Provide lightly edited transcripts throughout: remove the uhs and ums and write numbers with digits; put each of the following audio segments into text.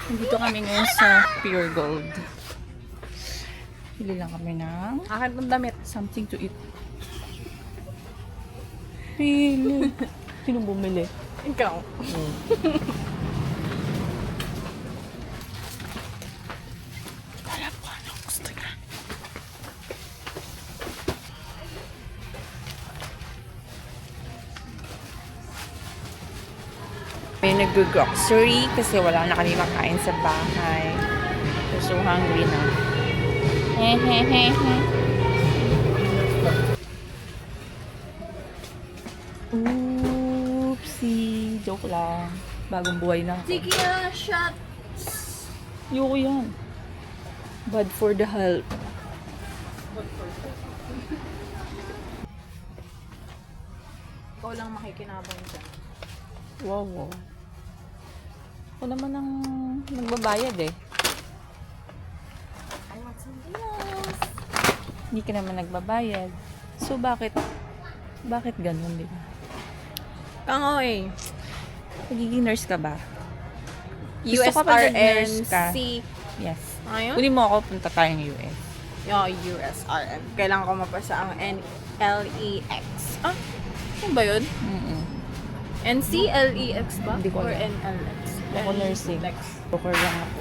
Nandito kami ngayon sa Pure Gold. Pili lang kami ng Akin ng damit. something to eat. Pili. Sinong bumili? Ikaw. Alam ko anong gusto niya. May nag-grocery kasi wala na kami makain sa bahay. We're so hungry na. Oopsie. Joke lang. Bagong buhay na ako. Sige na, shot. Ayoko yan. Bad for the health. Ikaw lang makikinabang dyan. Wow, wow. Ako naman ang nagbabayad eh. I want something else. Hindi ka naman nagbabayad. So, bakit ganun, di ba? Kangoy. Magiging nurse ka ba? Gusto ka pa nag-nurse ka? USRNC. Yes. Ayun? Kunin mo ako, punta tayong US. Yung USRN. Kailangan ko mapasa ang NLEX. Ah? Ano ba yun? NCLEX ba? Hindi ko Or alam. NLX? Ako nursing. NLEX. Broker lang ako.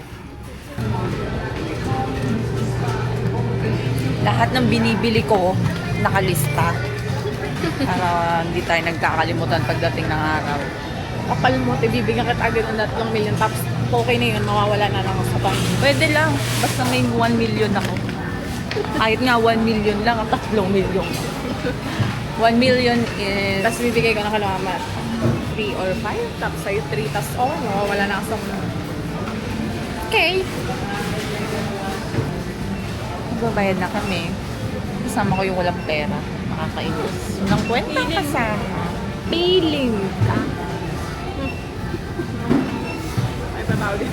Lahat ng binibili ko, nakalista. Para hindi tayo nagkakalimutan pagdating ng araw. Kapal mo, ibibigyan kita agad ng 3 million. Tapos, okay na yun. Mawawala na lang ako sa bank. Pwede lang. Basta may 1 million ako. Kahit nga 1 million lang, at 3 million. 1 million is... Tapos, bibigay ko na kalaman. 3 or 5. Tapos, sa'yo 3. Tapos, mawawala na ako sa bank. Okay. Magbabayad na kami. Kasama ko yung walang pera. Nakakainis. Walang kwentang kasama. Feeling ka. Ay, patawag din.